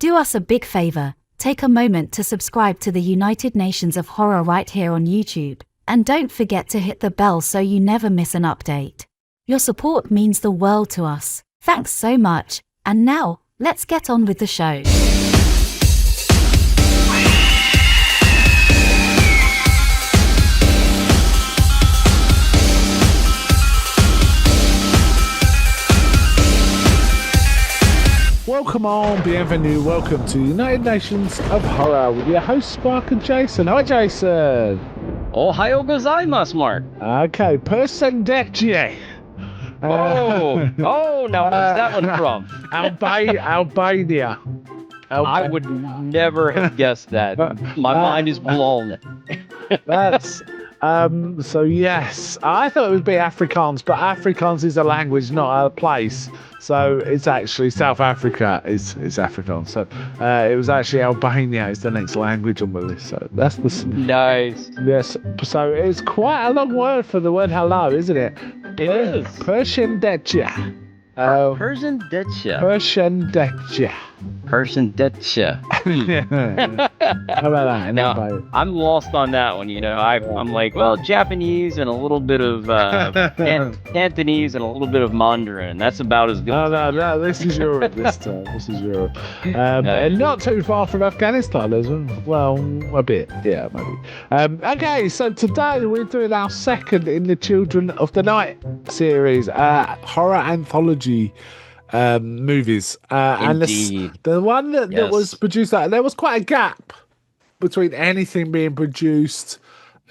Do us a big favor, take a moment to subscribe to the United Nations of Horror right here on YouTube, and don't forget to hit the bell so you never miss an update. Your support means the world to us. Thanks so much, and now, let's get on with the show. Welcome on, bienvenue, welcome to United Nations of Horror with your hosts Spark and Jason. Hi Jason. Ohayou gozaimasu, Mark. Okay, Persendetje. Now where's that one from? Albania. I would never have guessed that. My mind is blown. That's so yes, I thought it would be Afrikaans, but Afrikaans is a language, not a place. So it's actually South Africa is Afrikaans. So it was actually Albania is the next language on the list. So that's the Nice. yes. So it's quite a long word for the word hello, isn't it? It is. Persendetje. Persendetje. Persendetje. Persendetje. How about that? Now, I'm lost on that one, I'm like, well, Japanese and a little bit of Cantonese and a little bit of Mandarin. That's about as good. No, this is Europe this time. This is Europe. And not too far from Afghanistan as well. Well, a bit. Yeah, maybe. Okay, so today we're doing our second in the Children of the Night series, horror anthology movies. And the one that was produced, there was quite a gap between anything being produced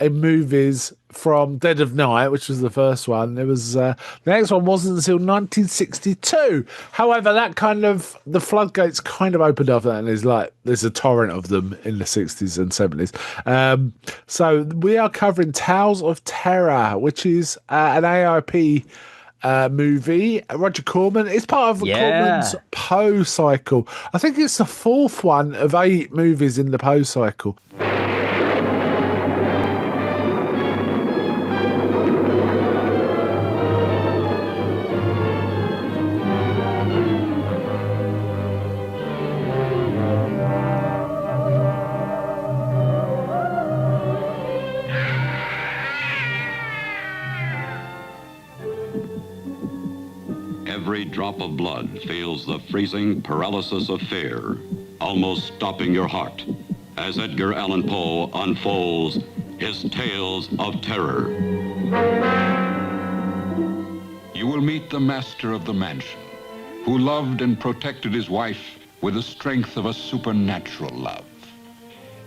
in movies from Dead of Night, which was the first one. It was the next one wasn't until 1962. However, that kind of the floodgates kind of opened up, and there's a torrent of them in the 60s and 70s. So we are covering Tales of Terror, which is an AIP movie. Roger Corman. It's part of Corman's Poe cycle. I think it's the fourth one of 8 movies in the Poe cycle. Every drop of blood feels the freezing paralysis of fear, almost stopping your heart, as Edgar Allan Poe unfolds his tales of terror. You will meet the master of the mansion, who loved and protected his wife with the strength of a supernatural love,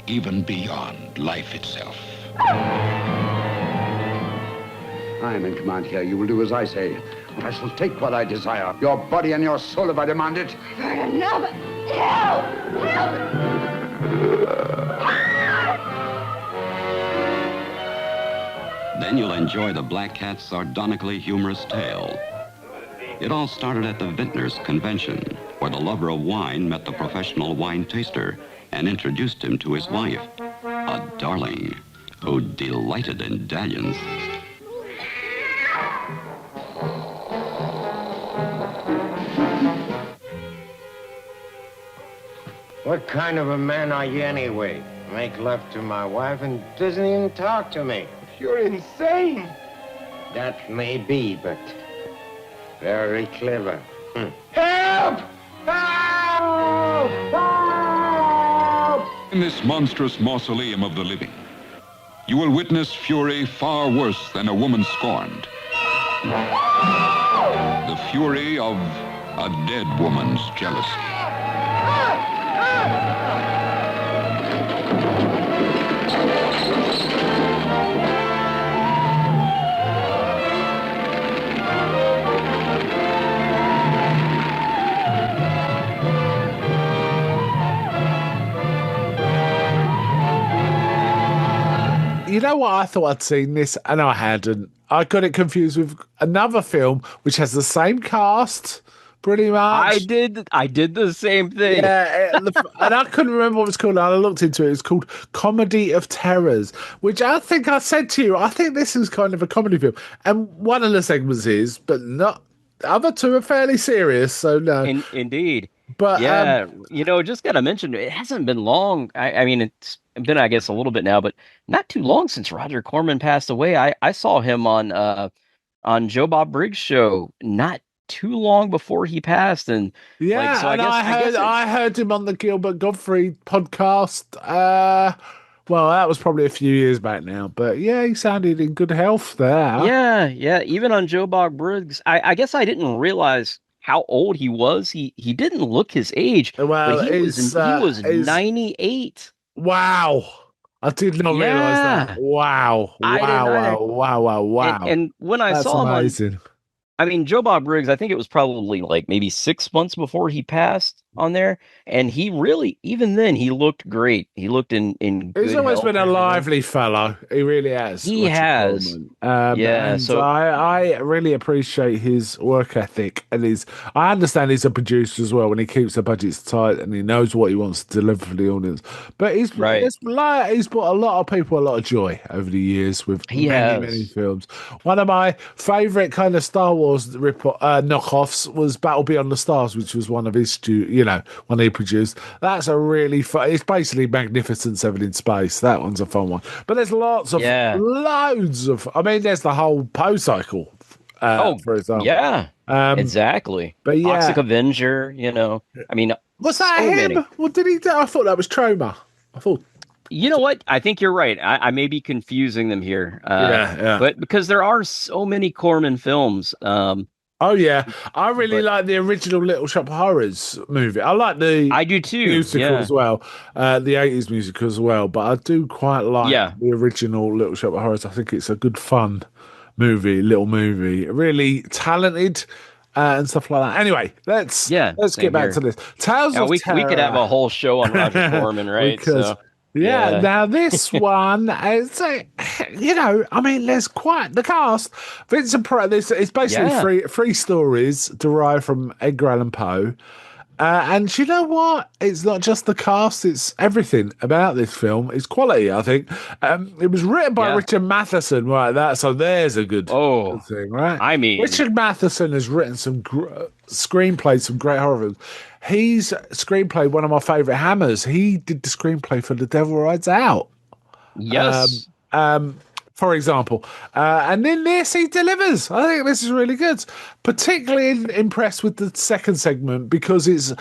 even beyond life itself. I am in command here. You will do as I say. I shall take what I desire. Your body and your soul if I demand it. Another. Help! Help! Then you'll enjoy the Black Cat's sardonically humorous tale. It all started at the Vintners Convention, where the lover of wine met the professional wine taster and introduced him to his wife, a darling who delighted in dalliance. What kind of a man are you anyway? Make love to my wife and doesn't even talk to me. You're insane. That may be, but very clever. Help! Help! Help! In this monstrous mausoleum of the living, you will witness fury far worse than a woman scorned. The fury of a dead woman's jealousy. You know what? I thought I'd seen this, and I hadn't. I got it confused with another film which has the same cast, pretty much. I did the same thing. Yeah, and I couldn't remember what it was called. And I looked into it. It's called Comedy of Terrors, which I think I said to you. I think this is kind of a comedy film, and one of the segments is, but not. The other two are fairly serious. So no, Indeed. But Yeah, just gotta mention it hasn't been long. I mean, it's been, I guess, a little bit now, but not too long since Roger Corman passed away. I saw him on Joe Bob Briggs' show not too long before he passed, and like so yeah, I and guess I heard him on the Gilbert Gottfried podcast. Well, that was probably a few years back now, but yeah, he sounded in good health there. yeah, even on Joe Bob Briggs, I guess I didn't realize how old he was. He didn't look his age, but Well, he was it's 98. wow. I did not realize that. Yeah. Wow, I didn't wow, either. wow, wow, wow, And wow. and when I That's saw him on amazing. I mean, Joe Bob Briggs, I think it was probably like maybe 6 months before he passed on there. And he really, even then, he looked great. He looked in He's good always health been and a everything. lively fellow. He really has, He Roger has. Corman. Yeah. And So, I really appreciate his work ethic and his. I understand he's a producer as well when he keeps the budgets tight and he knows what he wants to deliver for the audience. But right. he's brought a lot of people a lot of joy over the years with He many has. films. One of my favorite kind of Star Wars knockoffs was Battle Beyond the Stars, which was one of his, one he produced. That's a really fun. It's basically Magnificent Seven in space. That one's a fun one. But there's Yeah. loads of. I mean, there's the whole Poe cycle, Oh, for example. yeah. Exactly. But Toxic yeah, Avenger, I mean, was that so him? many. What did he do? I thought that was Troma. I thought. You know what? I think you're right. I may be confusing them here. Yeah. But because there are so many Corman films. Oh yeah, I really But like the original Little Shop of Horrors movie. I like the I do too. musical Yeah. as well, the '80s musical as well. But I do quite like Yeah. the original Little Shop of Horrors. I think it's a good fun little movie, really talented and stuff like that. Anyway, Yeah. let's get Same back to here. this Tales Yeah, of we could have Terror. a whole show on Roger Corman, right? Because So yeah, yeah. now this one is I mean, there's quite the cast. Vincent Price. This it's basically Yeah. three stories derived from Edgar Allan Poe. And you know what? It's not just the cast; it's everything about this film. It's quality, I think. It was written by Yeah. Richard Matheson, right? So there's a good Oh, thing, right? I mean, Richard Matheson has written some screenplays, some great horror films. He's screenplayed one of my favorite Hammers. He did the screenplay for The Devil Rides Out. yes. For example. And in this, he delivers. I think this is really good. Particularly impressed with the second segment because it's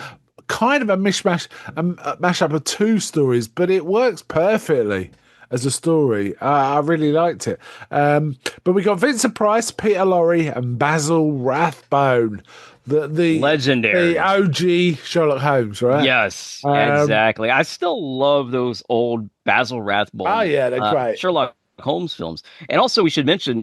kind of a mishmash, a mashup of two stories, but it works perfectly as a story. I really liked it. But we got Vincent Price, Peter Lorre, and Basil Rathbone. The Legendary. OG Sherlock Holmes, right? Yes, Um, exactly. I still love those old Basil Rathbone. Oh yeah, they're great. Sherlock Holmes films. And also, we should mention,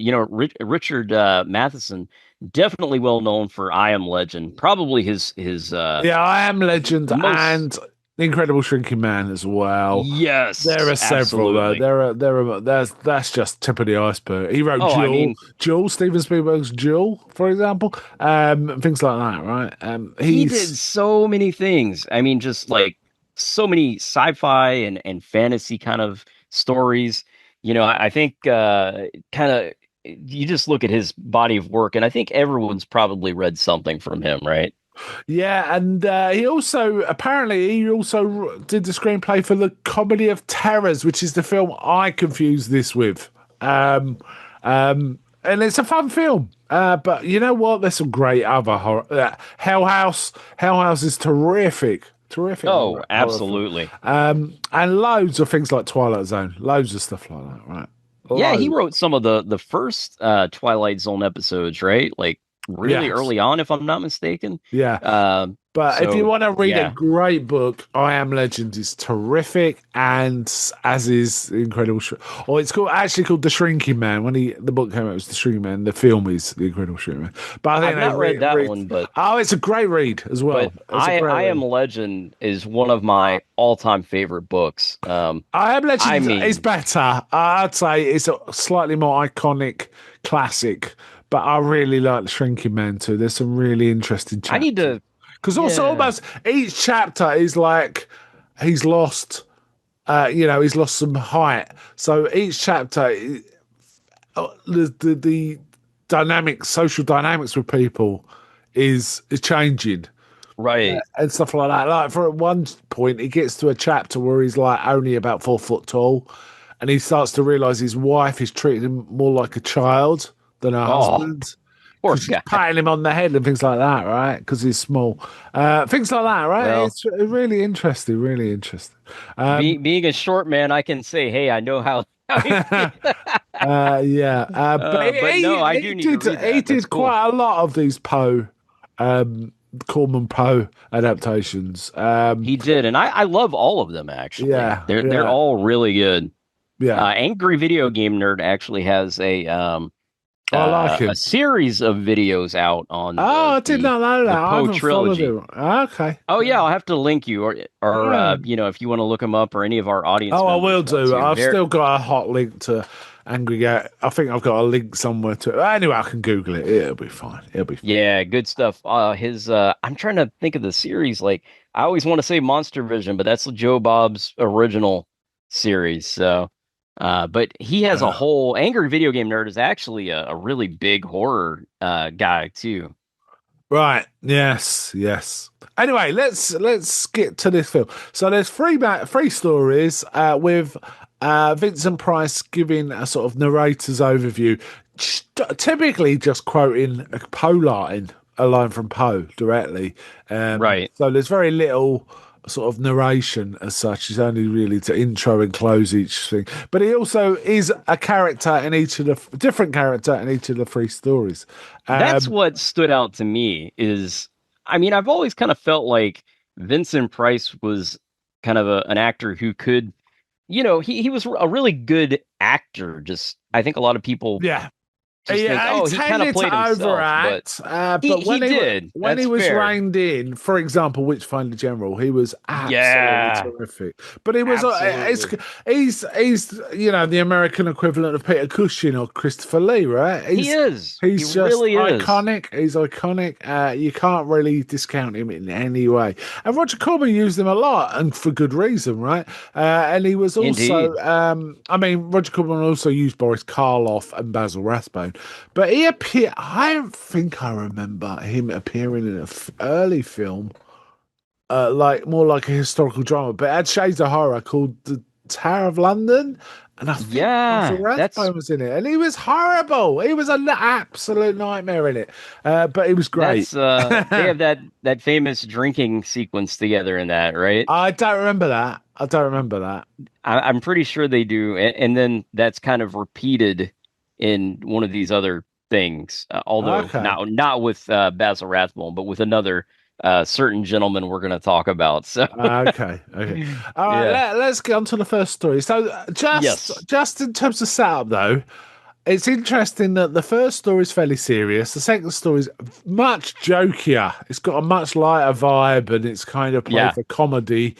Richard Matheson, definitely well known for I Am Legend. Probably his Yeah, I Am Legend most and The Incredible Shrinking Man as well. yes, There are several absolutely. though. That's just tip of the iceberg. He wrote Oh, I mean, Jewel, Steven Spielberg's Jewel, for example. Things like that, right? he did so many things. I mean, just like so many sci-fi and fantasy kind of stories. I think kind of you just look at his body of work, and I think everyone's probably read something from him, right? Yeah, and he also did the screenplay for The Comedy of Terrors, which is the film I confused this with. And it's a fun film. But you know what? There's some great other horror. Hell House. Hell House is terrific. Terrific. Oh, horror film. absolutely. And loads of things like Twilight Zone. Loads of stuff like that, right? Yeah, he Loads. wrote some of the first Twilight Zone episodes, right? Like really Yes. early on, if I'm not mistaken. Yeah. But if So, you want to read yeah. a great book, I Am Legend is terrific, and as is The Incredible. Or it's actually called The Shrinking Man. When the book came out, it was The Shrinking Man. The film is The Incredible Shrinking Man. But I think I've not read that one, but it's a great read as well. but It's a great I Am read. Legend is one of my all-time favorite books. I Am Legend I mean- is better. I'd say it's a slightly more iconic classic, but I really like The Shrinking Man too. There's some really interesting chapters. I need to. Because also Yeah. almost each chapter is like he's lost, he's lost some height. So each chapter, the social dynamics with people is changing. Right. and stuff like that. Like for at one point, he gets to a chapter where he's like only about 4 foot tall, and he starts to realize his wife is treating him more like a child than her Oh, husband. poor Because she's guy. patting him on the head and things like that, right? Because he's small. Things like that, right? Well, It's really interesting, really interesting. being a short man, I can say, hey, I know how, how he feels. Yeah, but But no, I do need to read he that. That's did cool. quite a lot of these Poe, Corman Poe adaptations. He did, and I love all of them actually. Yeah, They're yeah, all really good. yeah. Angry Video Game Nerd actually has I like a him. series of videos out on Oh, I did not know that. the I Poe haven't followed trilogy. him. Okay. Oh yeah, I'll have to link you, or Yeah. if you want to look them up, or any of our audience Oh, I members will want do. to. I've still got a hot link to Angry Get. I think I've got a link somewhere to it. Anyway, I can Google it. It'll be fine. It'll be fine. Yeah, good stuff. I'm trying to think of the series. Like I always want to say Monster Vision, but that's Joe Bob's original series. So, but he has a whole Angry Video Game Nerd is actually a really big horror guy too. Right. Yes. Yes. Anyway, let's get to this film. So there's three stories with Vincent Price giving a sort of narrator's overview, typically just quoting a line from Poe directly. Right. So there's very little sort of narration as such. It's only really to intro and close each thing. But he also is a character in each of the different character in each of the three stories. That's what stood out to me is, I mean, I've always kind of felt like Vincent Price was kind of an actor who could, he was a really good actor. Just, I think a lot of people Yeah. just think, oh, he kind of played himself, overact, but but when he did. When That's he was fair. reined in, for example, Witchfinder General, he was absolutely terrific. But he was he's the American equivalent of Peter Cushing or Christopher Lee, right? He is. He's He just really is. iconic. He's iconic. You can't really discount him in any way. And Roger Corman used him a lot, and for good reason, right? And he was also, Roger Corman also used Boris Karloff and Basil Rathbone. But he appeared. I don't think I remember him appearing in an early film, more like a historical drama, but it had shades of horror called The Tower of London, and I think Rathbone was in it, and he was horrible. He was an absolute nightmare in it, but he was great. They have that famous drinking sequence together in that, right? I don't remember that. I'm pretty sure they do, and then that's kind of repeated in one of these other things, although not with Basil Rathbone, but with another certain gentleman we're going to talk about. So okay. All right, let's get on to the first story. So just in terms of setup, though, it's interesting that the first story is fairly serious. The second story is much jokier. It's got a much lighter vibe, and it's kind of played for comedy,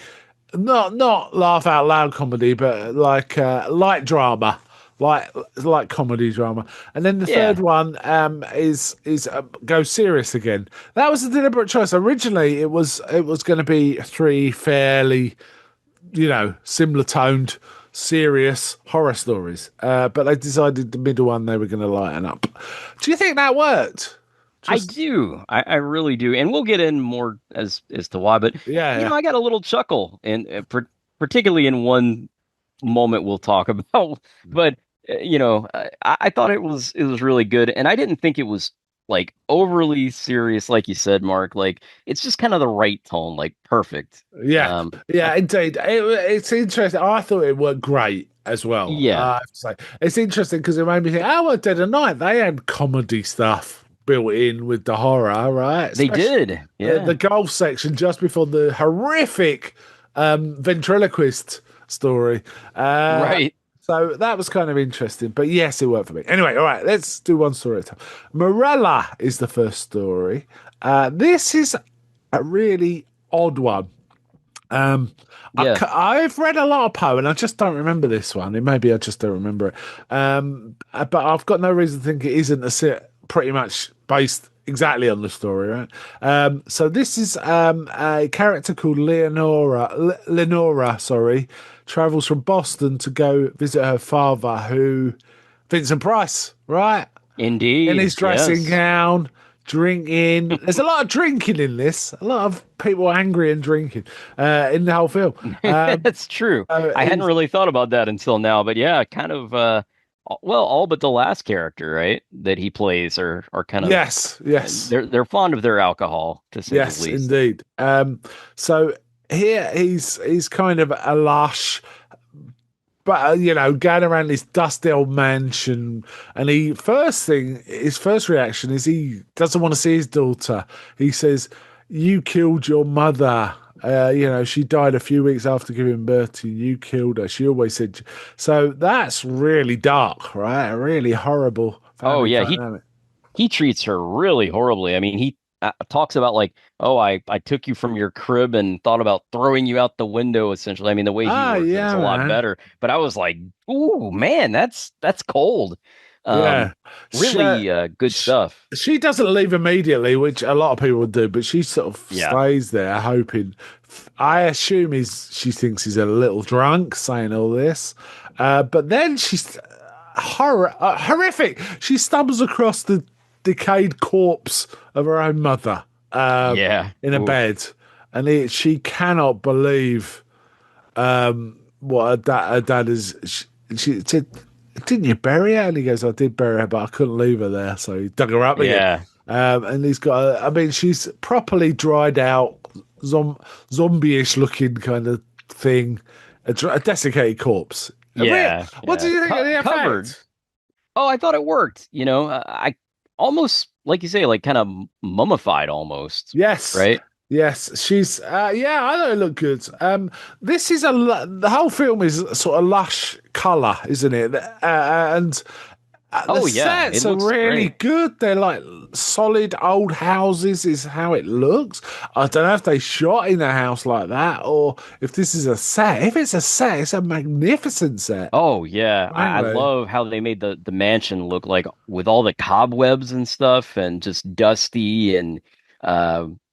not laugh out loud comedy, but like light drama. Like comedy drama, and then the third one is goes serious again. That was a deliberate choice. Originally, it was going to be three fairly, similar toned, serious horror stories, but they decided the middle one they were going to lighten up. Do you think that worked? I do. I really do, and we'll get in more as to why. But I got a little chuckle, and particularly in one moment we'll talk about, but. I thought it was really good, and I didn't think it was like overly serious, like you said, Mark. Like it's just kind of the right tone, like perfect. Yeah, indeed. It's interesting. I thought it worked great as well. Yeah, I have to say it's interesting because it made me think. Oh, Dead of Night. They had comedy stuff built in with the horror, right? They did. Yeah, the golf section just before the horrific ventriloquist story. Right. So that was kind of interesting, but yes, it worked for me. Anyway, all right, let's do one story at a time. Morella is the first story. This is a really odd one. I've read a lot of Poe, and I just don't remember this one. Maybe I just don't remember it. But I've got no reason to think it isn't pretty much based exactly on the story, right? So this is a character called Lenora, travels from Boston to go visit her father, Vincent Price, right? Indeed. In his dressing gown, drinking. There's a lot of drinking in this. A lot of people angry and drinking in the whole film. That's true. I hadn't really thought about that until now, but yeah, kind of. Well, all but the last character, right, that he plays are kind of yes. They're fond of their alcohol, to say the Yes, least. indeed. So here he's kind of a lush, but going around this dusty old mansion, and his first reaction is he doesn't want to see his daughter. He says, "You killed your mother. She died a few weeks after giving birth to you. You killed her. She always said." So that's really dark, right? A really horrible. Oh yeah, dynamic. he treats her really horribly. I mean, he talks about like, "Oh, I took you from your crib and thought about throwing you out the window." Essentially, I mean, the way he words it is a lot better. But I was like, "Ooh, man, that's cold." Really good stuff. She doesn't leave immediately, which a lot of people would do, but she sort of stays there, hoping. I assume she thinks he's a little drunk, saying all this, but then she's horrific. She stumbles across the decayed corpse of her own mother in a bed, and she cannot believe what her dad is. She said, "Didn't you bury her?" And he goes, "I did bury her, but I couldn't leave her there, so he dug her up again." And he's got she's properly dried out, zombie-ish looking kind of thing, a desiccated corpse. What do you think of the effect? Covered. Oh, I thought it worked. I almost, like you say, like kind of mummified almost. Yes. Right? Yes. She's, I thought it looked good. This is the whole film is sort of lush colour, isn't it? The sets are really good. They're like solid old houses is how it looks. I don't know if they shot in a house like that or if this is a set. If it's a set, it's a magnificent set. Oh, yeah. I love how they made the mansion look like with all the cobwebs and stuff and just dusty, and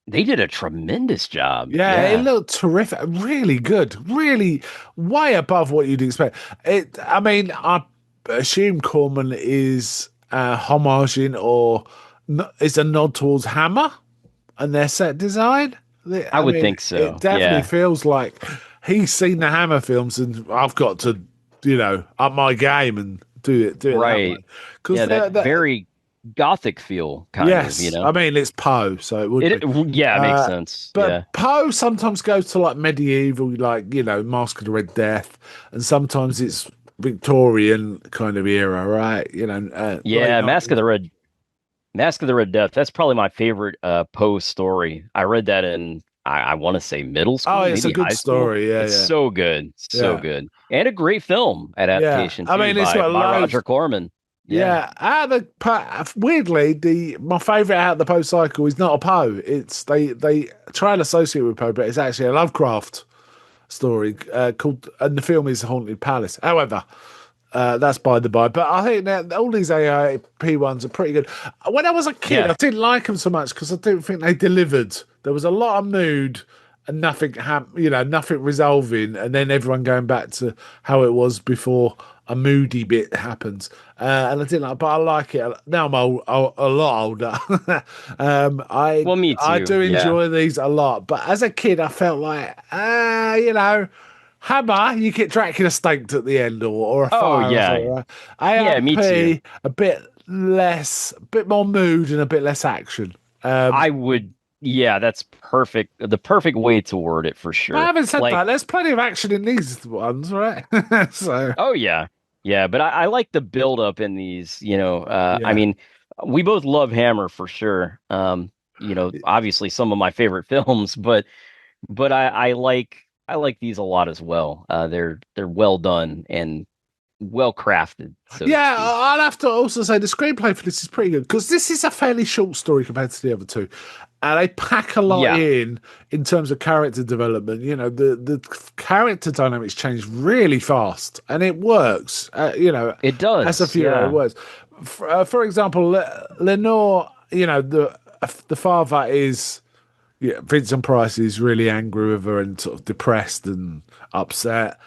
they did a tremendous job. Yeah, it looked terrific. Really good. Really way above what you'd expect. I assume Corman is homaging or is a nod towards Hammer and their set design. I would think so. It definitely feels like he's seen the Hammer films and I've got to, up my game and do it right. Because that very Gothic feel, kind of, I mean, it's Poe, so it would be. It makes sense. But Poe sometimes goes to like medieval, like, Mask of the Red Death, and sometimes it's Victorian kind of era, right? Mask of the Red Death. That's probably my favorite Poe story. I read that in I want to say middle school. Oh, it's a good story. Yeah, it's so good, good, and a great film adaptation. I mean, it's got by Roger Corman. Yeah, weirdly, my favourite out of the Poe cycle is not a Poe. It's they try and associate with Poe, but it's actually a Lovecraft story called, and the film is Haunted Palace. However, that's by the by. But I think that all these AIP ones are pretty good. When I was a kid, I didn't like them so much because I didn't think they delivered. There was a lot of mood and nothing nothing resolving, and then everyone going back to how it was before a moody bit happens. And I didn't like, but I like it. Now I'm a lot older. Me too. I do enjoy these a lot. But as a kid, I felt like, Hammer, you get Dracula staked at the end or a fire. Oh, yeah. AIP, me too. A bit more mood and a bit less action. I would. Yeah, that's perfect. The perfect way to word it, for sure. I haven't said that. There's plenty of action in these ones, right? So. Oh yeah, but I like the build up in these. I mean, we both love Hammer for sure. Obviously some of my favorite films, but I like these a lot as well. They're well done and well crafted. I'll have to also say the screenplay for this is pretty good because this is a fairly short story compared to the other two. And they pack a lot in terms of character development. The character dynamics change really fast, and it works. It does. As a few it works. For example, Lenore. The father is. Vincent Price is really angry with her and sort of depressed and upset,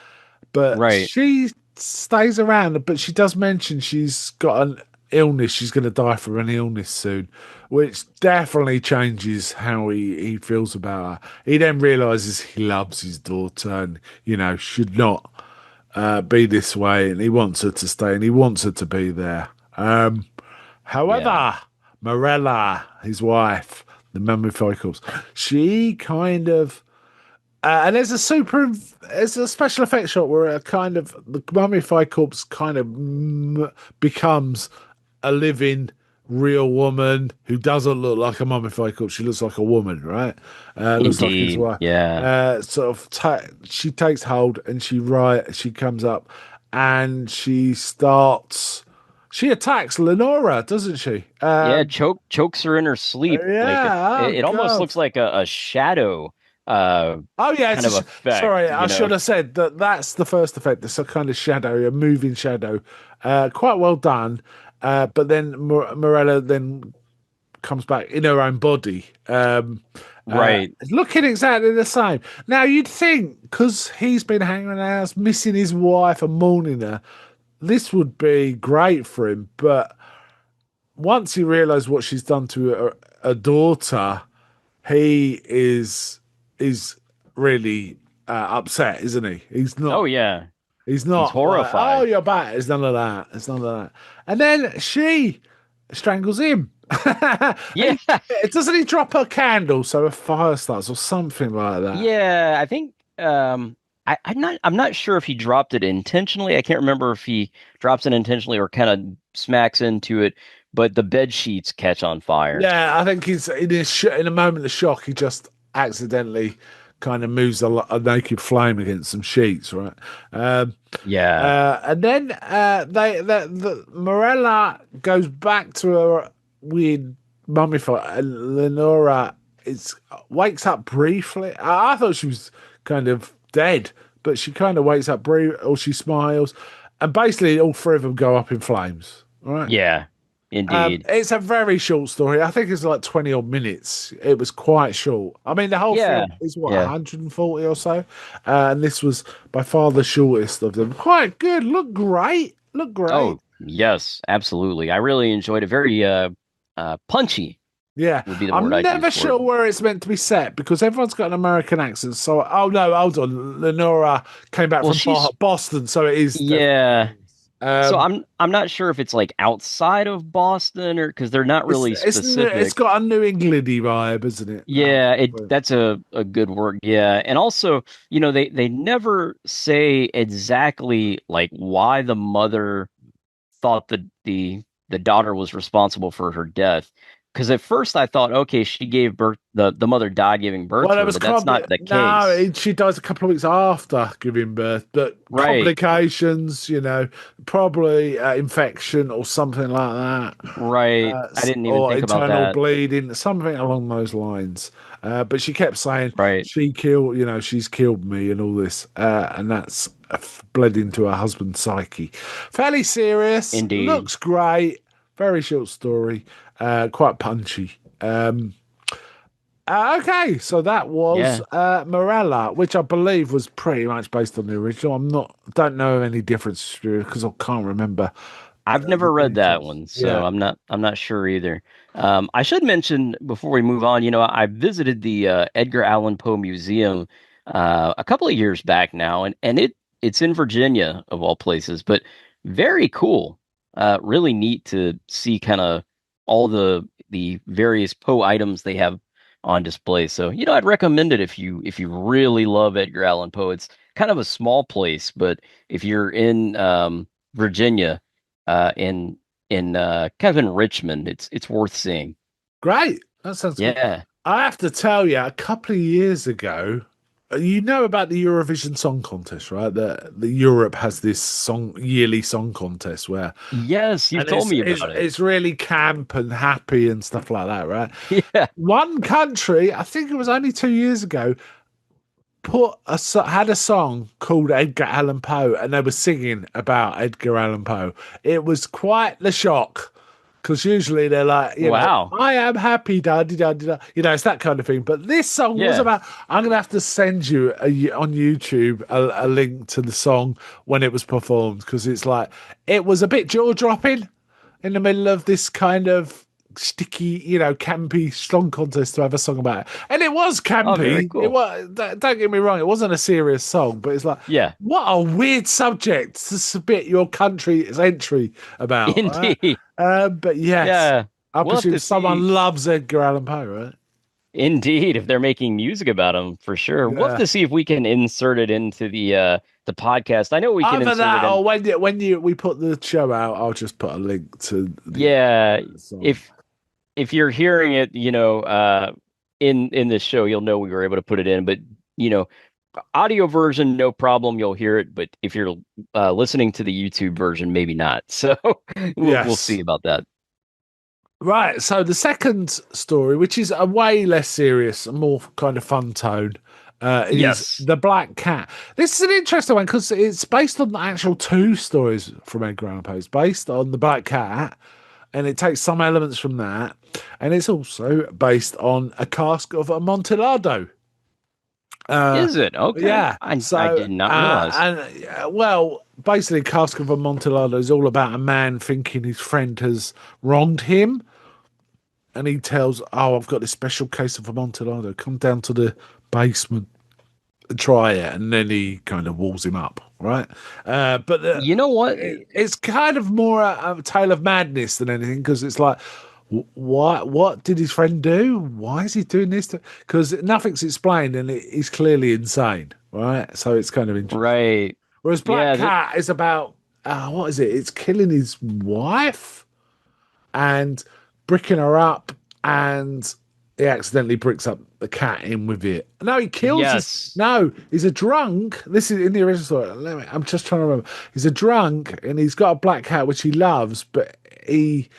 but she stays around. But she does mention she's got an illness. She's going to die from an illness soon, which definitely changes how he feels about her. He then realizes he loves his daughter and, should not be this way, and he wants her to stay and he wants her to be there. However, Morella, his wife, the mummified corpse, she kind of and there's a special effect shot where the mummified corpse kind of becomes a living, real woman who doesn't look like a mummified corpse. She looks like a woman, right? Looks like his wife. Yeah. She takes hold and she comes up and she attacks Lenora, doesn't she? Chokes her in her sleep. Yeah, it almost looks like a shadow. Kind of effect. Sorry, I should have said that's the first effect. It's a kind of shadow, a moving shadow. Quite well done. But then Morella then comes back in her own body. Right. Looking exactly the same. Now, you'd think, because he's been hanging around the house, missing his wife and mourning her, this would be great for him. But once he realised what she's done to her daughter, he is really upset, isn't he? He's not. Oh, yeah. He's not. He's horrified. You're back. It's none of that. And then she strangles him. Yeah. Doesn't he drop a candle so a fire starts or something like that? Yeah, I think I'm not sure if he dropped it intentionally. I can't remember if he drops it intentionally or kind of smacks into it, but the bed sheets catch on fire. Yeah, I think he's in a moment of shock. He just accidentally kind of moves a naked flame against some sheets, right? And then the Morella goes back to her weird mummified, and Lenora wakes up briefly. I thought she was kind of dead, but she kind of wakes up briefly, or she smiles, and basically all three of them go up in flames, right? Yeah. Indeed. It's a very short story. I think it's like 20 odd minutes. It was quite short. I mean, the whole film is 140 or so. And this was by far the shortest of them. Quite good. Look great. Oh, yes, absolutely. I really enjoyed it. Very punchy. Yeah. Would be the I'm word I'd never use for sure it. where it's meant to be set because everyone's got an American accent. So, no, hold on. Lenora came back from Boston. So it is. Yeah. So I'm not sure if it's like outside of Boston or because they're not really specific. It's got a New Englandy vibe, isn't it? Yeah, that's a good word. Yeah, and also they never say exactly like why the mother thought that the daughter was responsible for her death. Because at first I thought, okay, she gave birth. The mother died giving birth to her, but that's not the case. No, she dies a couple of weeks after giving birth, but complications, probably infection or something like that. Right. I didn't even think about that. Or internal bleeding, something along those lines. But she kept saying, she's killed me and all this, and that's bled into her husband's psyche. Fairly serious. Indeed. Looks great. Very short story. Quite punchy. Okay, so that was Morella, which I believe was pretty much based on the original. Don't know any difference because I can't remember. I've never read that one, so I'm not sure either. I should mention before we move on, I visited the Edgar Allan Poe Museum a couple of years back now, and it's in Virginia of all places, but very cool. Really neat to see kind of all the various Poe items they have on display. So, I'd recommend it if you really love Edgar Allan Poe. It's kind of a small place, but if you're in Virginia, in kind of in Richmond, it's worth seeing. Great. That sounds good. I have to tell you, a couple of years ago, about the Eurovision Song Contest, right? The Europe has this yearly song contest where yes, you told me about it. It's really camp and happy and stuff like that, right? Yeah. One country, I think it was only 2 years ago, had a song called Edgar Allan Poe, and they were singing about Edgar Allan Poe. It was quite the shock. Because usually they're like, wow, I am happy, da-di-da-di-da. It's that kind of thing. But this song was about, I'm going to have to send you on YouTube a link to the song when it was performed. Because it's like, it was a bit jaw-dropping. in the middle of this kind of sticky, campy song contest to have a song about it. And it was campy. Oh, very cool. It was, don't get me wrong, it wasn't a serious song, but it's like, Yeah. what a weird subject to submit your country's entry about. Indeed. Right? But yes, Yeah. I We'll have presume to someone see. loves Edgar Allan Poe, right? Indeed, if they're making music about him, for sure. We'll have Yeah. to see if we can insert it into the podcast. I know we can Either insert that, it in. or we put the show out, I'll just put a link to the Yeah, song. if you're hearing it, in this show, you'll know we were able to put it in. But audio version, no problem, you'll hear it. But if you're listening to the YouTube version, maybe not. So we'll see about that. Right, so the second story, which is a way less serious, a more kind of fun tone, is Yes. The Black Cat. This is an interesting one because it's based on the actual two stories from Edgar Allan Poe. It's based on The Black Cat, and it takes some elements from that, and it's also based on A Cask of Amontillado. Is it? Okay. Yeah. I did not realize. Well, basically, Cask of Amontillado is all about a man thinking his friend has wronged him. And he tells, I've got this special case of Amontillado. Come down to the basement and try it. And then he kind of walls him up, right? But you know what? It's kind of more a tale of madness than anything, because it's like, what did his friend do? Why is he doing this? Because nothing's explained, and he's clearly insane, right? So it's kind of interesting. Right. Whereas Black Cat is about, what is it? It's killing his wife and bricking her up, and he accidentally bricks up the cat in with it. No, he kills he's a drunk. This is in the original story. I'm just trying to remember. He's a drunk, and he's got a black cat which he loves, but he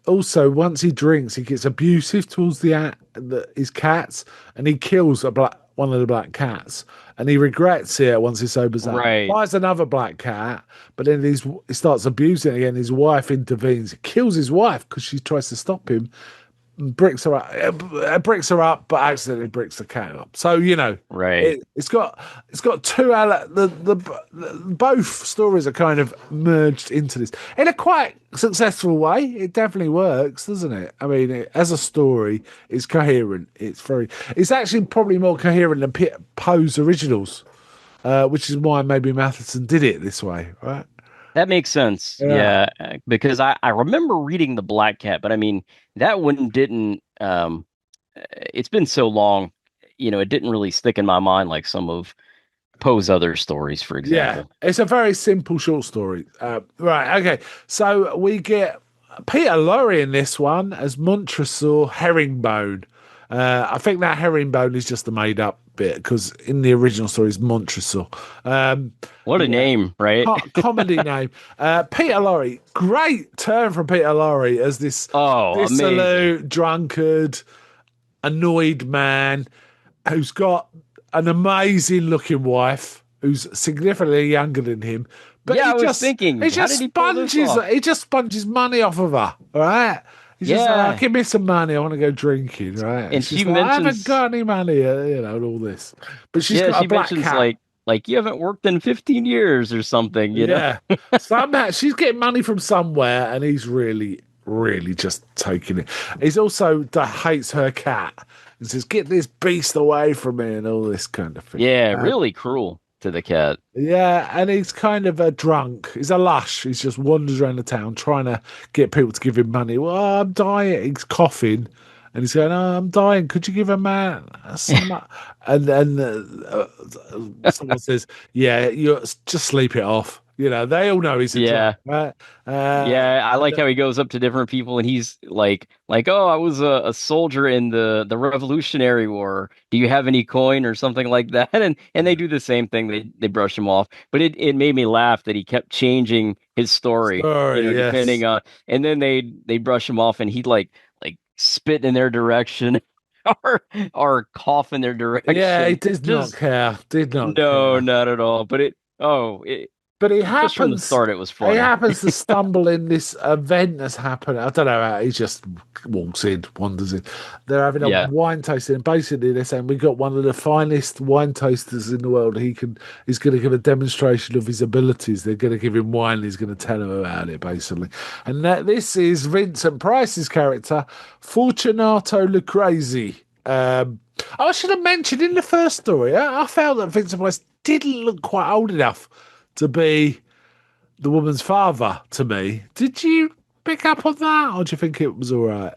also, once he drinks, he gets abusive towards his cats, and he kills one of the black cats, and he regrets it once he sobers up. Right. Buys another black cat, but then he starts abusing it again. His wife intervenes, kills his wife because she tries to stop him, and bricks her up, but accidentally bricks the cat up. So right. It's got two. Both stories are kind of merged into this in a quite successful way. It definitely works, doesn't it? I mean, as a story, it's coherent. It's actually probably more coherent than Poe's originals, which is why maybe Matheson did it this way, right? That makes sense. Yeah, because I remember reading The Black Cat, but I mean, that one didn't. It's been so long, it didn't really stick in my mind like some of Poe's other stories, for example. Yeah, it's a very simple short story. Right, okay. So we get Peter Lorre in this one as Montresor Herringbone. I think that herringbone is just a made up bit, because in the original story is Montresor. What a name, right? Comedy name. Peter Lorre, great turn from Peter Lorre as this dissolute, drunkard, annoyed man who's got an amazing looking wife who's significantly younger than him. But I was thinking, he just sponges money off of her, all right? He's just like, give me some money, I want to go drinking, right? And she mentions, I mentions, haven't got any money, and all this. But she's got a black cat. Like you haven't worked in 15 years or something, know? Somehow she's getting money from somewhere, and he's really, really just taking it. He's also hates her cat and says, get this beast away from me, and all this kind of thing. Yeah, really cruel to the cat. Yeah, and he's kind of a drunk. He's a lush. He's just wanders around the town trying to get people to give him money. Well, I'm dying. He's coughing, and he's going, "Oh, I'm dying. Could you give a man some?" and someone says, "Yeah, you just sleep it off." They all know he's a drunk, right? I like how he goes up to different people, and he's like, "Oh, I was a soldier in the Revolutionary War. Do you have any coin or something like that?" And they do the same thing. They brush him off. But it made me laugh that he kept changing his story, depending on. And then they brush him off, and he'd like spit in their direction. or cough in their direction. Yeah, he did not care. No, not at all. But But he Just from the happens. start, it was He funny. happens to stumble in this event that's happened. I don't know how he just walks in, wanders in. They're having a Yeah. wine tasting, and basically they're saying we've got one of the finest wine tasters in the world. He's going to give a demonstration of his abilities. They're going to give him wine. And he's going to tell him about it, basically. And this is Vincent Price's character, Fortunato Lucrezi. I should have mentioned in the first story, I felt that Vincent Price didn't look quite old enough to be the woman's father to me. Did you pick up on that, or do you think it was all right?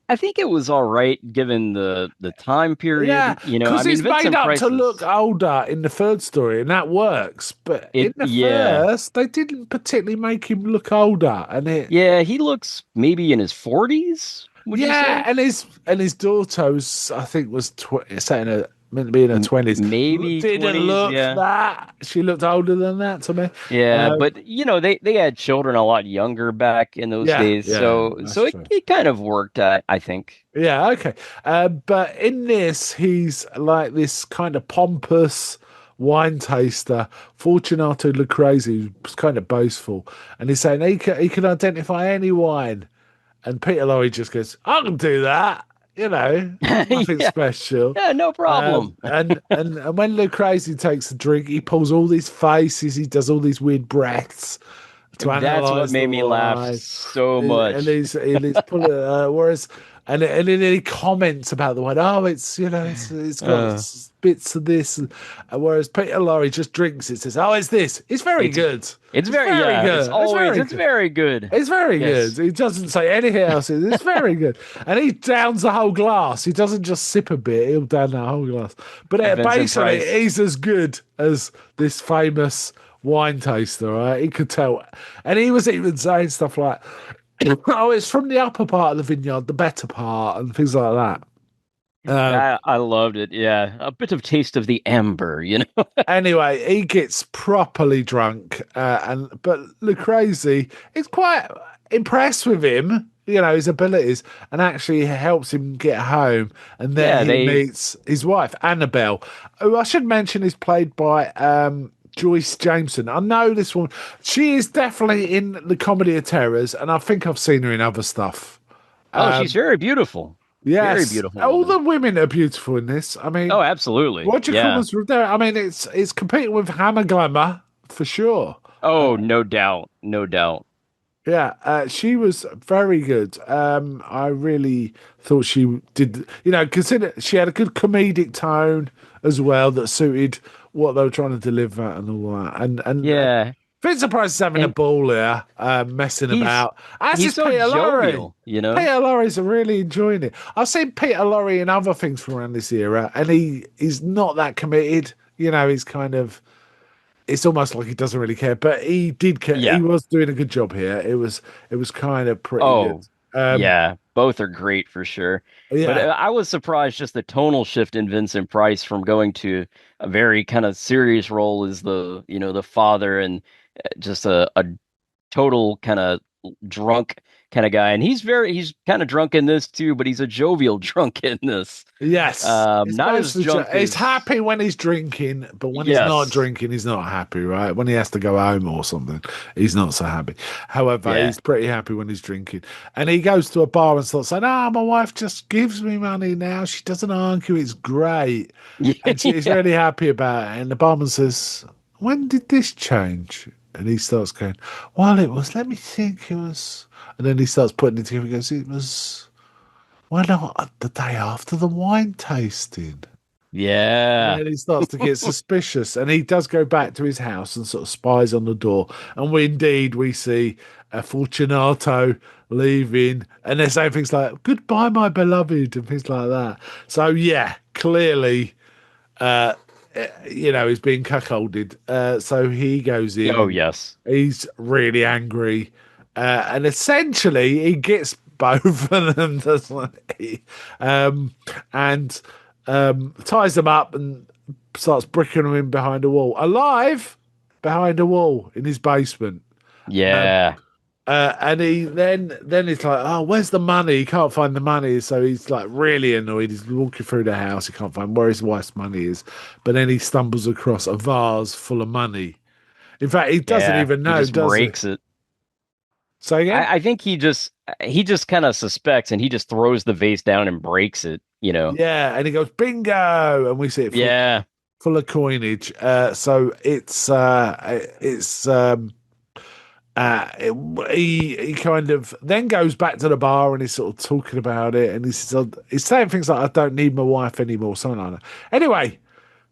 I think it was all right given the time period. Yeah, because he's made Vincent up Price to is- look older in the third story, and that works. But in the first, they didn't particularly make him look older, and Yeah, he looks maybe in his 40s. Would you say? and his daughter was, I think, was meant to be in her 20s. Maybe Didn't 20s, look yeah. that. She looked older than that to me. Yeah, but they had children a lot younger back in those days, so that's so true. it kind of worked, I think. Yeah, okay. But in this, he's like this kind of pompous wine taster, Fortunato Lucrezi, who's kind of boastful, and he's saying he can identify any wine, and Peter Lorre just goes, "I can do that." Nothing Yeah. special. Yeah, no problem. And when Lucrezi takes a drink, he pulls all these faces, he does all these weird breaths to That's analyze what made the me laugh wine. so much. And he's pulling, whereas, and then he comments about the wine. Oh, it's got bits of this. And whereas Peter Lorre just drinks it, says, "Oh, it's this. It's very good. It's very good. It's very good. It's very Yes. good." He doesn't say anything else. It's very good. And he downs the whole glass. He doesn't just sip a bit. He'll down the whole glass. But basically, Price. he's as good as this famous wine taster, right? He could tell. And he was even saying stuff like, "Oh, it's from the upper part of the vineyard, the better part," and things like that. I loved it. Yeah, a bit of taste of the amber, Anyway, he gets properly drunk, but Lucrezi is quite impressed with him, his abilities, and actually helps him get home. And then he meets his wife, Annabelle, who I should mention is played by Joyce Jameson. I know this one. She is definitely in the Comedy of Terrors, and I think I've seen her in other stuff. She's very beautiful. Yes, very beautiful. All the women are beautiful in this. I mean, oh, absolutely. Roger Corman's there. I mean, it's competing with Hammer Glamour for sure. Oh, no doubt, no doubt. Yeah, she was very good. I really thought she did. Consider she had a good comedic tone as well that suited what they were trying to deliver and all that. And yeah. Vincent Price is having a ball there, messing about. As he's is so Peter Lorre. jovial, Peter Lorre's really enjoying it. I've seen Peter Lorre in other things from around this era, and he's not that committed. He's kind of. It's almost like he doesn't really care, but he did care. Yeah. He was doing a good job here. It was kind of pretty good. Yeah, both are great for sure. Yeah. But I was surprised just the tonal shift in Vincent Price from going to a very kind of serious role as the father and just a total kind of drunk kind of guy. And he's kind of drunk in this too, but he's a jovial drunk in this. Yes. Not as drunk. He's happy when he's drinking, but when he's not drinking, he's not happy, right? When he has to go home or something, he's not so happy. However, he's pretty happy when he's drinking. And he goes to a bar and starts saying, my wife just gives me money now. She doesn't argue. It's great. Yeah. And she's really happy about it. And the barman says, "When did this change?" And he starts going, "Well, it was, let me think, it was..." And then he starts putting it together. He goes, "It was, why not the day after the wine tasting?" Yeah. And then he starts to get suspicious. And he does go back to his house and sort of spies on the door. And we see Fortunato leaving. And they're saying things like, "Goodbye, my beloved," and things like that. So, yeah, clearly... he's being cuckolded. So he goes in. Oh, yes. He's really angry. And essentially, he gets both of them, doesn't he? And ties them up and starts bricking them in behind a wall. Alive behind a wall in his basement. Yeah. And he then he's like, "Oh, where's the money?" He can't find the money, so he's like really annoyed. He's walking through the house, he can't find where his wife's money is. But then he stumbles across a vase full of money In fact, he doesn't even know, he just does he? breaks it. So again, I think he just kind of suspects, and he just throws the vase down and breaks it. yeah, and he goes bingo, and we see it Yeah. full of coinage. So he kind of then goes back to the bar and he's sort of talking about it, and he's saying things like, "I don't need my wife anymore," something like that. Anyway,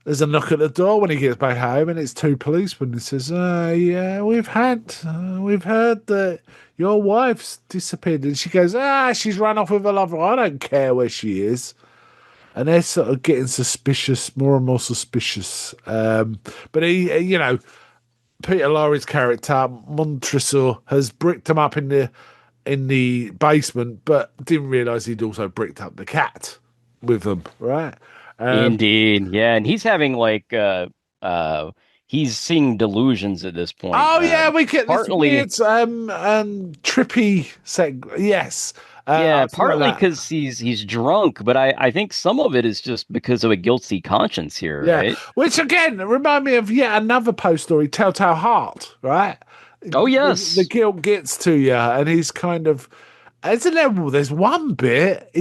there's a knock at the door when he gets back home, and it's two policemen. He says, "Yeah, we've heard that your wife's disappeared," and she goes, she's run off with her lover. I don't care where she is." And they're sort of getting suspicious, more and more suspicious. But Peter Lorre's character, Montresor, has bricked him up in the basement, but didn't realise he'd also bricked up the cat with them, right? Indeed. Yeah, and he's having he's seeing delusions at this point. Oh yeah, we get partly, this weird trippy yes. Partly because he's drunk, but I think some of it is just because of a guilty conscience here, right? Which again remind me of yet another Poe story, Telltale Heart, right? Oh yes, the guilt gets to you, and he's kind of, isn't there? Well, there's one bit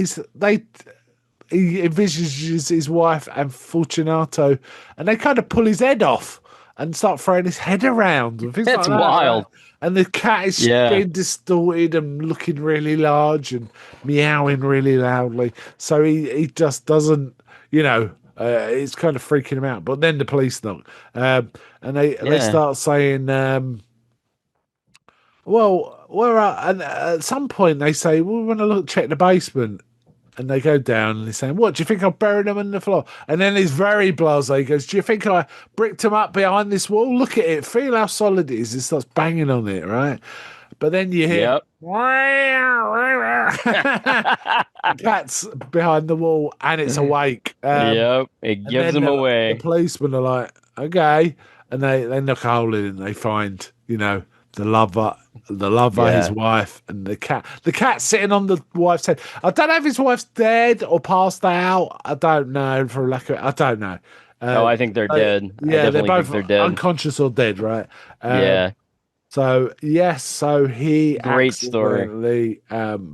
he envisages his wife and Fortunato, and they kind of pull his head off and start throwing his head around and things That's like that. wild. Right? And the cat is being distorted and looking really large and meowing really loudly. So he just doesn't, it's kind of freaking him out. But then the police knock, and they start saying, well, and at some point they say, well, we want to check the basement. And they go down and they're saying, "What, do you think I buried them in the floor?" And then he's very blasé. He goes, "Do you think I bricked them up behind this wall? Look at it. Feel how solid it is." He starts banging on it, right? But then you hear cats behind the wall and it's awake. It gives them away. The policemen are like, "Okay." And they knock a hole in it and they find, the lover, his wife, and the cat. The cat's sitting on the wife's head. I don't know if his wife's dead or passed out. I don't know. I don't know. I think they're dead. Yeah, they're both unconscious or dead, right? So yes, he great story.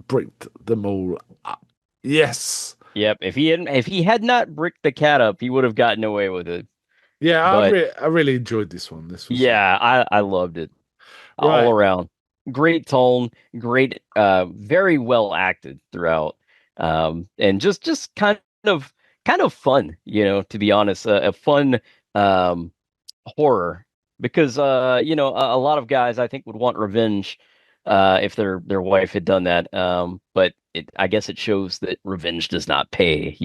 Bricked them all up. Yes. Yep. If he had not bricked the cat up, he would have gotten away with it. Yeah, I really enjoyed this one. I loved it. All around. Great tone, great, very well acted throughout. And just kind of fun, to be honest, a fun horror, because a lot of guys I think would want revenge if their wife had done that. But I guess it shows that revenge does not pay,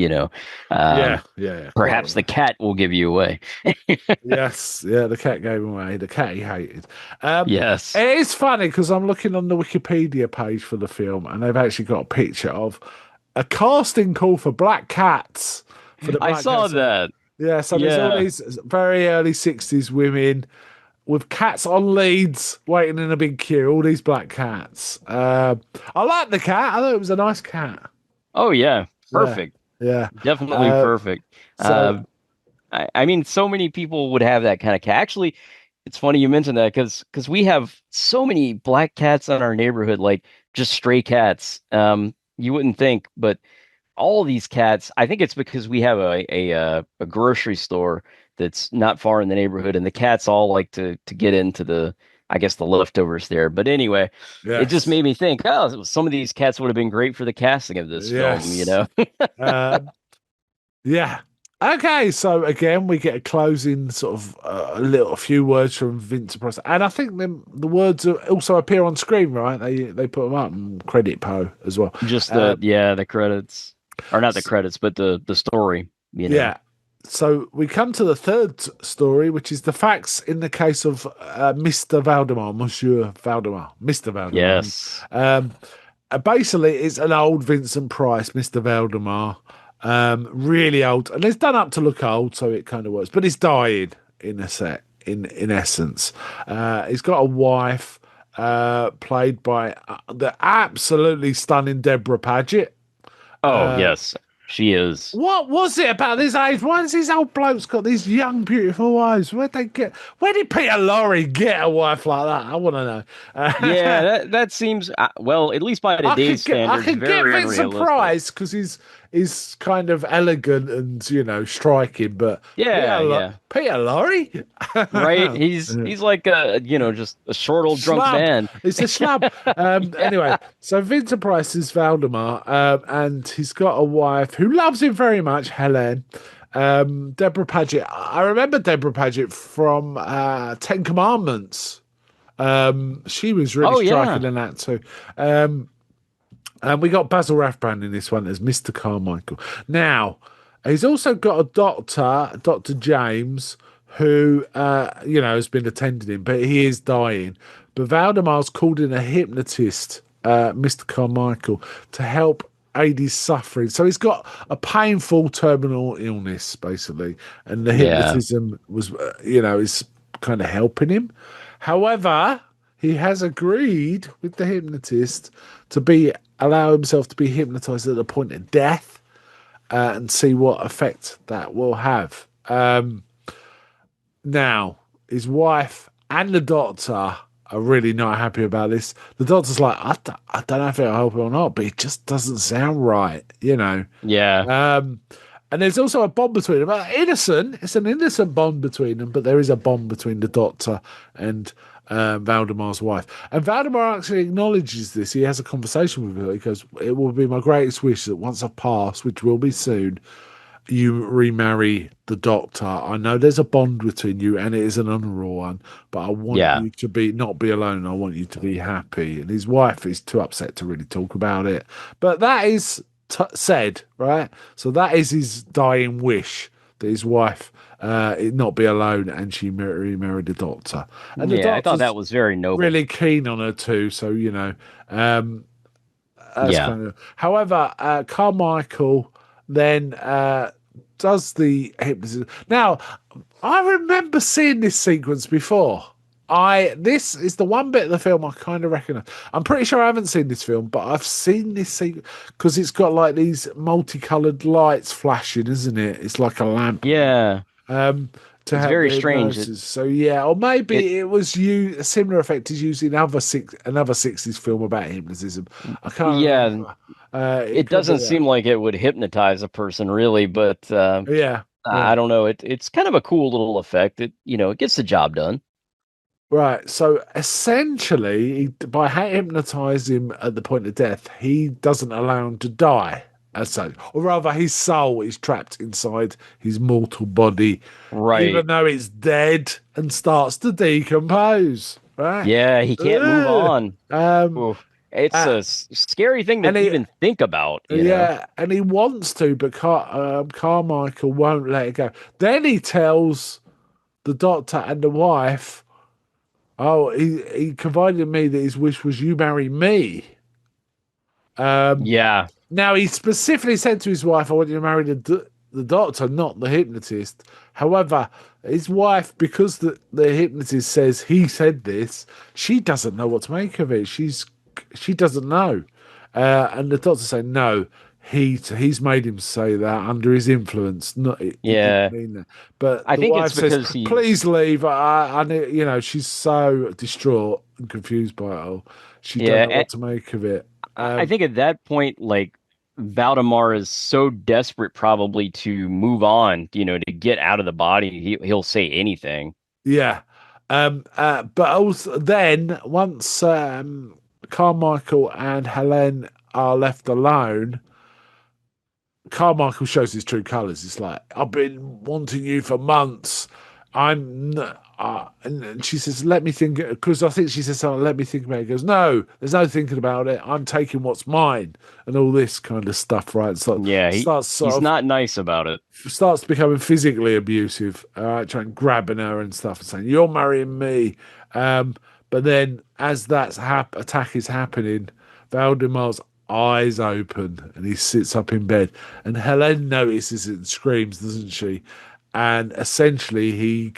Perhaps the cat will give you away. Yes, the cat gave him away. The cat he hated. Yes. It is funny because I'm looking on the Wikipedia page for the film and they've actually got a picture of a casting call for black cats. I saw that. Yeah, so there's all these very early 60s women with cats on leads waiting in a big queue, all these black cats. I like the cat. I thought it was a nice cat. Oh, yeah. Perfect. Yeah. Definitely perfect. So, I mean, so many people would have that kind of cat. Actually, it's funny you mentioned that because we have so many black cats in our neighborhood, like just stray cats. You wouldn't think, but all these cats, I think it's because we have a grocery store that's not far in the neighborhood, and the cats all like to get into the leftovers there. But anyway, It just made me think, some of these cats would have been great for the casting of this film, Yeah. Okay, so again, we get a closing sort of a few words from Vincent Price, and I think the words also appear on screen, right? They put them up and credit Poe as well. Just the credits, or not the credits, but the story. Yeah. So we come to the third story, which is the facts in the case of Mr. Valdemar, Monsieur Valdemar, Mr. Valdemar. Yes. Basically, it's an old Vincent Price, Mr. Valdemar, really old, and it's done up to look old, so it kind of works. But it's dying in essence. He's got a wife, played by the absolutely stunning Deborah Paget. Oh yes. She is. What was it about this age? Why has these old blokes got these young, beautiful wives? Where did Peter Lorre get a wife like that? I want to know. Yeah, that seems well, at least by today's standards, I could get very Vincent unrealistic. Price because he's kind of elegant and striking, but Yeah. Peter Lorre, Right? He's like a just a short old drunk Schlub. man. It's a schlub. Anyway, so Vincent Price is Valdemar, and he's got a wife who loves him very much, Helen. Deborah Paget. I remember Deborah Paget from Ten Commandments. She was really striking in that too. And we got Basil Rathbone in this one as Mr. Carmichael. Now, he's also got a doctor, Dr. James, who, has been attending him, but he is dying. But Valdemar's called in a hypnotist, Mr. Carmichael, to help aid his suffering. So he's got a painful terminal illness, basically. And the hypnotism was, is kind of helping him. However, he has agreed with the hypnotist to allow himself to be hypnotized at the point of death and see what effect that will have. Now, his wife and the doctor are really not happy about this. The doctor's like, I don't know if it'll help or not, but it just doesn't sound right, Yeah. And there's also a bond between them. It's an innocent bond between them, but there is a bond between the doctor and Valdemar's wife. And Valdemar actually acknowledges this. He has a conversation with her. He goes, it will be my greatest wish that once I've passed, which will be soon, you remarry the doctor. I know there's a bond between you and it is an honourable one, but I want you to not be alone. I want you to be happy. And his wife is too upset to really talk about it. But that is said, right? So that is his dying wish, that his wife not be alone and she remarried the doctor. And the I thought that was very noble. Really keen on her too, so kind of. However, Carmichael then does the hypnotism. Now, I remember seeing this sequence before. This is the one bit of the film I kind of recognise. I'm pretty sure I haven't seen this film, but I've seen this sequence because it's got like these multicoloured lights flashing, isn't it? It's like a lamp. Yeah. It's very strange. So or maybe it was a similar effect is used in another 60s film about hypnotism. I can't remember. It doesn't seem like it would hypnotize a person really, but I don't know. It's kind of a cool little effect. It gets the job done. Right. So essentially, by hypnotizing him at the point of death, he doesn't allow him to die. As such, or rather, his soul is trapped inside his mortal body, right? Even though it's dead and starts to decompose. Right? Yeah, he can't move on. It's a scary thing to even think about. You know? And he wants to, but Carmichael won't let it go. Then he tells the doctor and the wife, "Oh, he confided in me that his wish was you marry me." Now, he specifically said to his wife, I want you to marry the doctor, not the hypnotist. However, his wife, because the hypnotist says he said this, she doesn't know what to make of it. She doesn't know. And the doctor saying, no, he's made him say that under his influence. He didn't mean that. But I think it's because please leave. She's so distraught and confused by it all. She doesn't know what to make of it. I think at that point, like, Valdemar is so desperate probably to move on, to get out of the body. He'll say anything. Yeah. But also then once Carmichael and Helen are left alone, Carmichael shows his true colours. It's like, I've been wanting you for months. And she says, let me think, because I think she says, let me think about it. He goes, no, there's no thinking about it. I'm taking what's mine and all this kind of stuff, right? So he's not nice about it. Starts becoming physically abusive, trying grabbing her and stuff and saying, you're marrying me. But then as that attack is happening, Valdemar's eyes open and he sits up in bed and Helen notices it and screams, doesn't she? And essentially he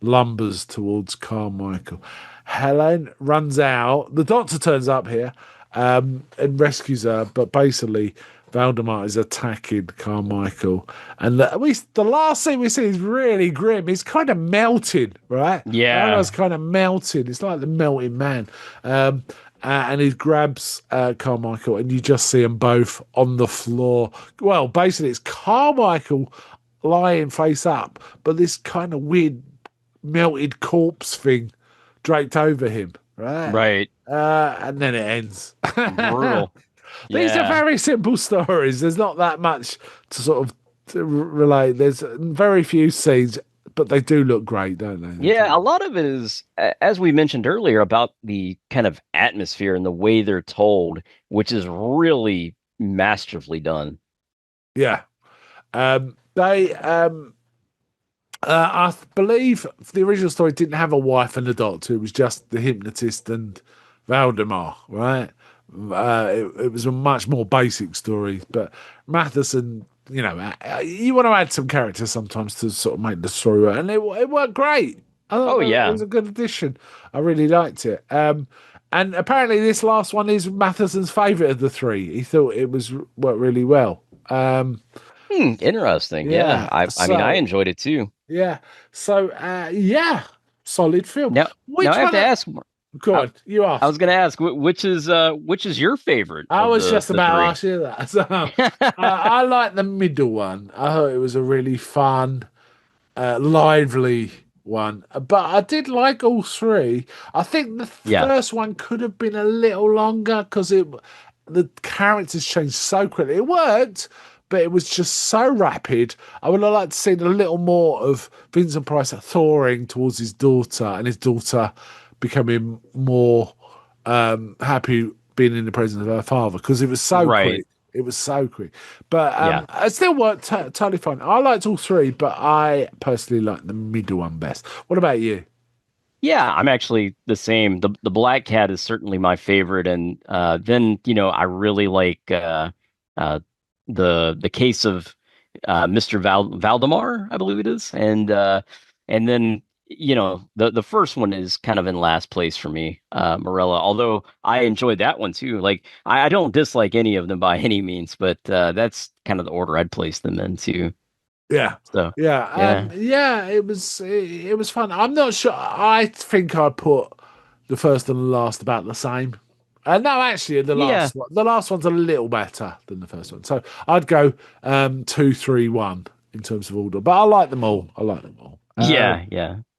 lumbers towards Carmichael. Helen runs out. The doctor turns up here and rescues her, but basically Valdemar is attacking Carmichael, and the last scene we see is really grim. He's kind of melting, right? Yeah. Valdemar's kind of melting. It's like the melting man. And he grabs Carmichael, and you just see them both on the floor. Well, basically, it's Carmichael lying face up, but this kind of weird melted corpse thing draped over him, right? Right. And then it ends. Brutal. These are very simple stories. There's not that much to sort of relate. There's very few scenes, but they do look great, don't they? Yeah, a lot of it is, as we mentioned earlier, about the kind of atmosphere and the way they're told, which is really masterfully done. Yeah. I believe the original story didn't have a wife and a doctor. It was just the hypnotist and Valdemar, right? It was a much more basic story, but Matheson, you want to add some characters sometimes to sort of make the story work, and it worked great. I thought it was a good addition. I really liked it. And apparently this last one is Matheson's favourite of the three. He thought it worked really well. Interesting. Yeah. I mean, I enjoyed it too. Yeah. So, solid film. Now I have to ask. Go on, you ask. I was going to ask, which is your favorite? I was just about to ask you that. So, I like the middle one. I thought it was a really fun, lively one. But I did like all three. I think the first one could have been a little longer because the characters changed so quickly. It worked, but it was just so rapid. I would have liked to see a little more of Vincent Price thawing towards his daughter, and his daughter becoming more happy being in the presence of her father, because it was so quick. It was so quick. But it still worked totally fine. I liked all three, but I personally like the middle one best. What about you? Yeah, I'm actually the same. The Black Cat is certainly my favorite, and then I really like the case of Mr. Valdemar, I believe it is, and then the first one is kind of in last place for me, Morella. Although I enjoyed that one too. Like I don't dislike any of them by any means, but that's kind of the order I'd place them in too. Yeah. So it was fun. I'm not sure. I think I put the first and the last about the same. No, actually, the last one's a little better than the first one. So I'd go 2, 3, 1 in terms of order. But I like them all.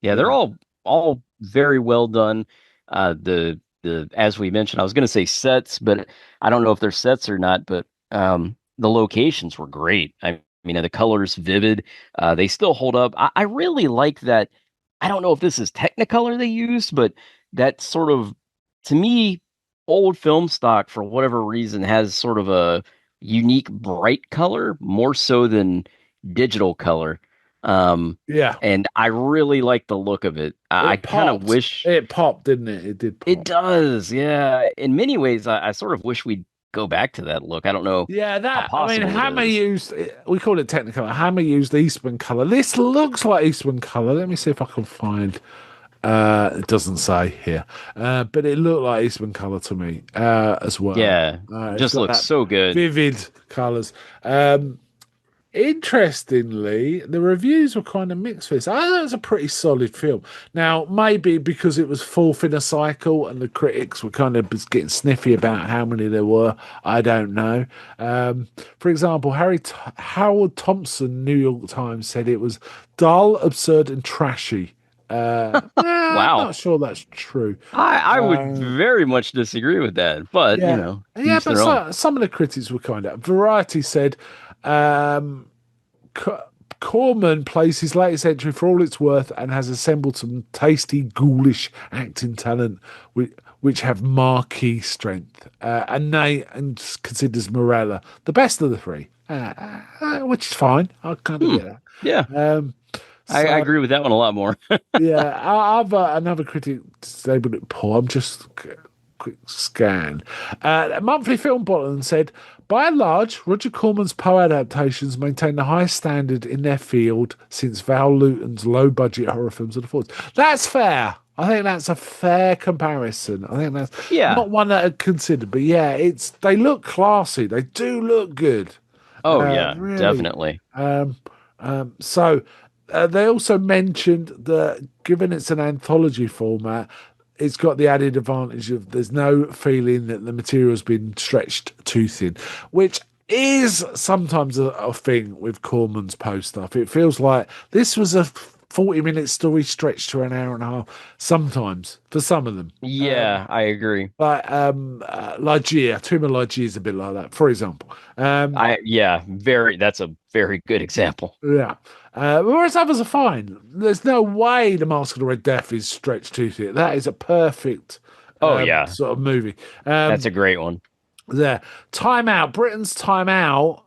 They're all very well done. The as we mentioned, I was going to say sets, but I don't know if they're sets or not. But the locations were great. I mean, the colors vivid. They still hold up. I really like that. I don't know if this is Technicolor they used, but that sort of, to me, old film stock for whatever reason has sort of a unique bright color, more so than digital color. And I really like the look of it. I kind of wish it popped, didn't it? It did pop. It does, yeah. In many ways, I sort of wish we'd go back to that look. I don't know. Yeah, Hammer used, we call it Technicolor. Hammer used Eastman color. This looks like Eastman color. Let me see if I can find. It doesn't say here, but it looked like Eastman color to me as well. Yeah, just looks so good. Vivid colors. Interestingly, the reviews were kind of mixed for this. I thought it was a pretty solid film. Now, maybe because it was fourth in a cycle and the critics were kind of getting sniffy about how many there were, I don't know. For example, Howard Thompson, New York Times, said it was dull, absurd, and trashy. Wow. I'm not sure that's true. I would very much disagree with that, but but some of the critics were kind of. Variety said Corman plays his latest entry for all it's worth and has assembled some tasty, ghoulish acting talent which have marquee strength, and considers Morella the best of the three, which is fine. I kind of get that. Yeah. I agree with that one a lot more. Yeah, I've another critic labelled it poor. I'm just quick scan. Monthly Film Bulletin said, by and large, Roger Corman's Poe adaptations maintain the highest standard in their field since Val Lewton's low-budget horror films of the 40s. That's fair. I think that's a fair comparison. I think that's Yeah. not one that I'd considered, but yeah, they look classy. They do look good. Oh yeah, Really. definitely. So they also mentioned that given it's an anthology format, it's got the added advantage of there's no feeling that the material's been stretched too thin, which is sometimes a thing with Corman's Poe stuff. It feels like this was a 40-minute story stretched to an hour and a half, sometimes, for some of them. Yeah, I agree. Ligeia, Tomb of Ligeia is a bit like that, for example. That's a very good example. Yeah. Whereas others are fine. There's no way The Mask of the Red Death is stretched too thin. That is a perfect Yeah. sort of movie. That's a great one. There. Time Out. Britain's Time Out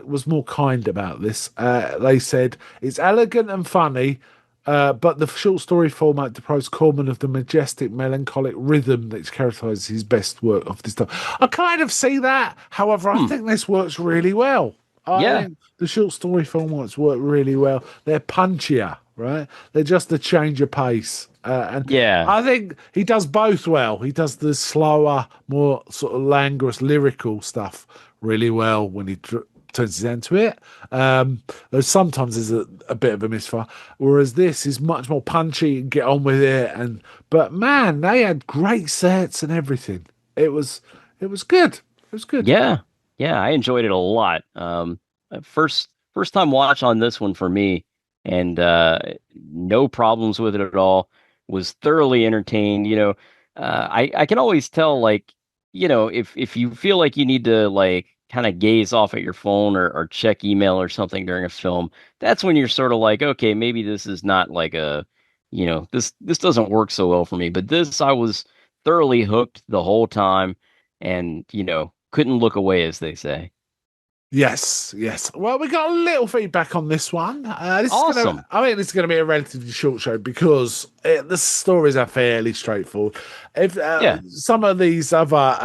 was more kind about this. They said it's elegant and funny, but the short story format deprives Corman of the majestic, melancholic rhythm that characterizes his best work of this time. I kind of see that. However, I think this works really well. I think the short story formats work really well. They're punchier, right? They're just a change of pace. I think he does both well. He does the slower, more sort of languorous, lyrical stuff really well when he turns his hand to it. Though sometimes there's a bit of a misfire. Whereas this is much more punchy and get on with it. But man, they had great sets and everything. It was good. It was good. Yeah. Yeah, I enjoyed it a lot. First time watch on this one for me, and no problems with it at all. Was thoroughly entertained. I can always tell, like, if you feel like you need to like kind of gaze off at your phone or check email or something during a film, that's when you're sort of like, okay, maybe this is not like this doesn't work so well for me. But this, I was thoroughly hooked the whole time, and couldn't look away, as they say. Yes. Well, we got a little feedback on this one. Awesome. I think this is going to be a relatively short show because the stories are fairly straightforward. If some of these other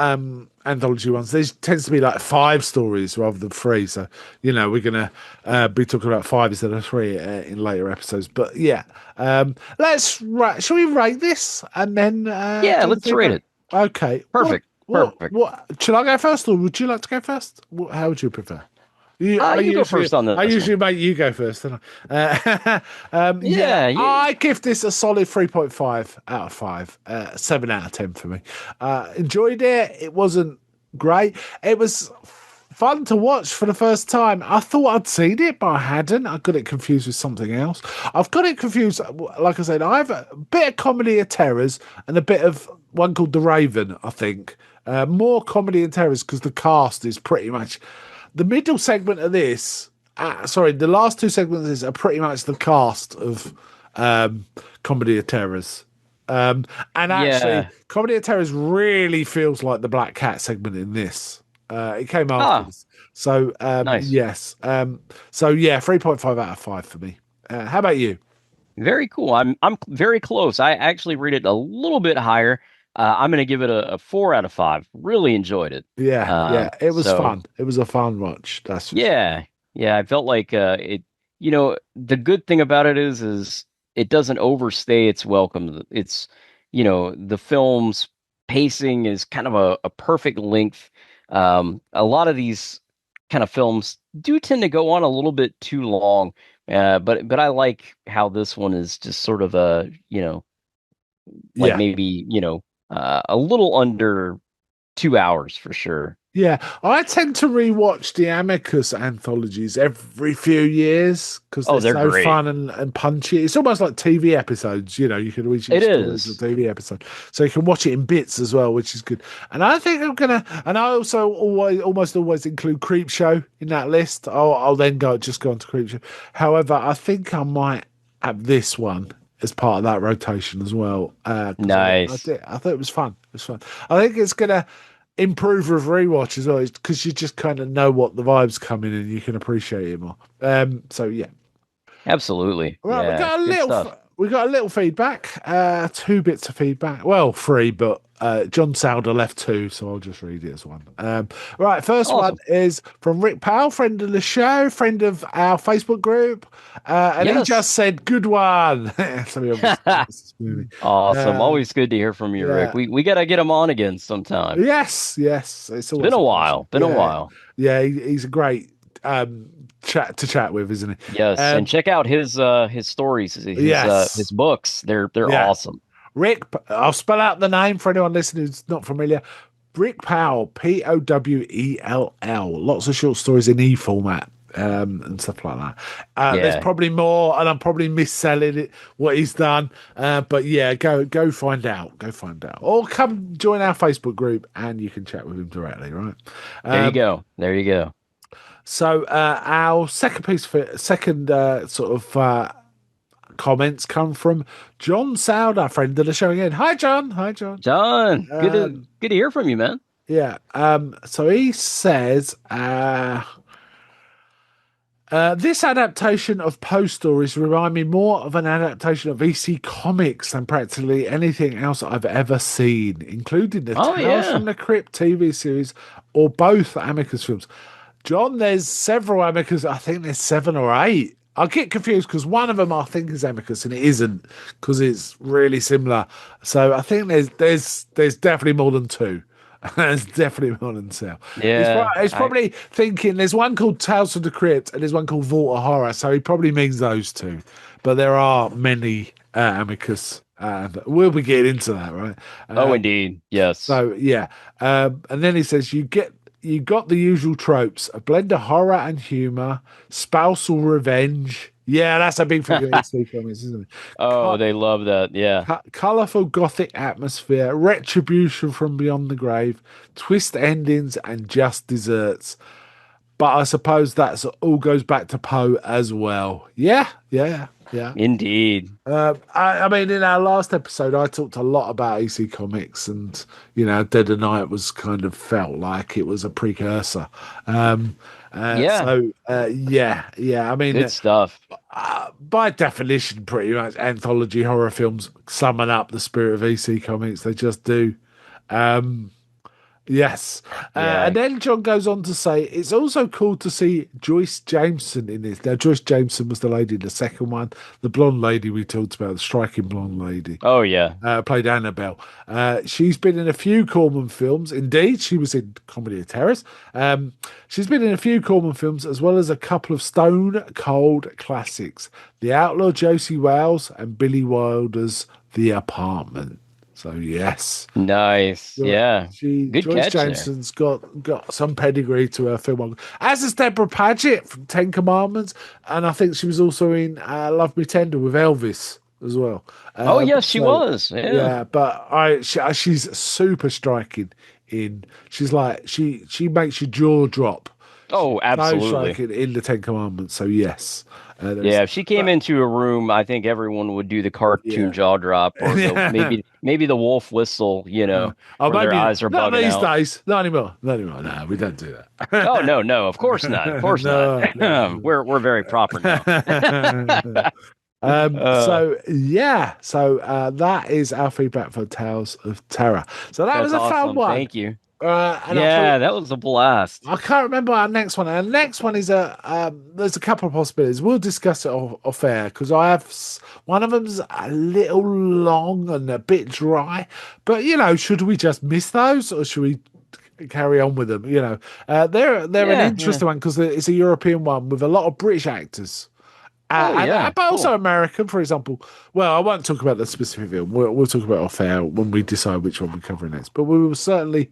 anthology ones, there tends to be like 5 stories rather than 3. So we're going to be talking about 5 instead of 3 in later episodes. But yeah, shall we rate this and then? Let's rate it. Okay, perfect. Perfect. What should I go first, or would you like to go first? How would you prefer? You go first on this. I usually make you go first. Don't I? I give this a solid 3.5 out of 5. 7 out of 10 for me. Enjoyed it. It wasn't great. It was fun to watch for the first time. I thought I'd seen it, but I hadn't. I got it confused with something else. I've got it confused. Like I said, I have a bit of Comedy of Terrors and a bit of one called The Raven, I think. More Comedy and Terrors because the cast is pretty much the middle segment of this. The last 2 segments of this are pretty much the cast of Comedy of Terrors. Actually, Comedy of Terrors really feels like the Black Cat segment in this. It came after this. So, nice. Yes. 3.5 out of 5 for me. How about you? Very cool. I'm very close. I actually rate it a little bit higher. I'm going to give it a 4 out of 5. Really enjoyed it. Yeah. It was fun. It was a fun watch. Yeah. I felt like it. The good thing about it is it doesn't overstay its welcome. It's the film's pacing is kind of a perfect length. A lot of these kind of films do tend to go on a little bit too long, but I like how this one is just sort of maybe a little under 2 hours for sure. Yeah, I tend to rewatch the Amicus anthologies every few years because they're so great. fun and punchy. It's almost like TV episodes, you can reach each stories of a TV episode, so you can watch it in bits as well, which is good. And I think and I also almost always include Creepshow in that list. I'll then go on to Creepshow. However, I think I might have this one as part of that rotation as well. Nice. I thought it was fun. I think it's gonna improve with rewatch as well, because you just kind of know what the vibes come in and you can appreciate it more. So yeah, absolutely. Right, we got a little feedback. 2 bits of feedback. Well, 3, but John Souder left 2, so I'll just read it as one. Right, first one Awesome. is from Rick Powell, friend of the show, friend of our Facebook group, and he Yes. just said, "Good one." So he obviously likes this movie. Awesome. Always good to hear from you, Rick. yeah. We gotta get him on again sometime. Yes, it's It's always been a pleasure. while. Been a Yeah, while. yeah, he's a great chat with, isn't he? Yes, and check out his stories, Yes. his books. They're Yeah. awesome. Rick, I'll spell out the name for anyone listening who's not familiar. Rick Powell, Powell. Lots of short stories in E format and stuff like that. There's Yeah. probably more, and I'm probably misselling it what he's done. But yeah, go find out. Go find out, or come join our Facebook group, and you can chat with him directly. Right? There you go. There you go. So our second sort of comments come from John Souder, friend of the show again. Hi, John. John, good to hear from you, man. Yeah. So he says, this adaptation of Poe stories remind me more of an adaptation of EC Comics than practically anything else I've ever seen, including the Tales from the Crypt TV series or both Amicus films. John, there's several Amicus. I think there's 7 or 8. I get confused because one of them I think is Amicus and it isn't because it's really similar. So I think there's definitely more than 2. There's definitely more than 2. Yeah, he's probably thinking there's one called Tales from the Crypt and there's one called Vault of Horror. So he probably means those 2. But there are many Amicus. And we'll be getting into that, right? Oh, indeed. Yes. So yeah. And then he says you got the usual tropes, a blend of horror and humor, spousal revenge. Yeah, that's a big thing in EC Comics, isn't it? Oh, they love that. Yeah. Colorful Gothic atmosphere, retribution from beyond the grave, twist endings, and just desserts. But I suppose that's all goes back to Poe as well. Yeah. Indeed. I mean, in our last episode, I talked a lot about EC Comics, and Dead of Night was kind of felt like it was a precursor. So yeah. I mean, good stuff. By definition, pretty much anthology horror films summon up the spirit of EC Comics. They just do. Yes. And then John goes on to say, it's also cool to see Joyce Jameson in this. Now, Joyce Jameson was the lady in the second one, the blonde lady we talked about, the striking blonde lady. Oh, yeah. Played Annabelle. She's been in a few Corman films. Indeed, she was in Comedy of Terrors. She's been in a few Corman films, as well as a couple of stone cold classics. The Outlaw Josie Wales and Billy Wilder's The Apartment. So yes, nice. Yeah, good Joyce Jameson's got some pedigree to her film, as is Deborah Paget from 10 Commandments, and I think she was also in Love Me Tender with Elvis as well. Oh yes, she was. Yeah, but she's super striking. She's like she makes your jaw drop. Oh, absolutely. So striking in the 10 Commandments. So yes. If she came into a room, I think everyone would do the cartoon jaw drop, or maybe the wolf whistle. Where their eyes are bugging these out. days. Not anymore. No, we don't do that. Oh no, of course not. Of course not. No. We're very proper now. So that is our feedback for Tales of Terror. So that was a fun one. Thank you. That was a blast. I can't remember our next one. Our next one is there's a couple of possibilities. We'll discuss it off air because I have one of them's a little long and a bit dry. But should we just miss those or should we carry on with them? They're an interesting one because it's a European one with a lot of British actors. But also American, for example. Well, I won't talk about the specific film. We'll talk about it off air when we decide which one we cover next. But we will certainly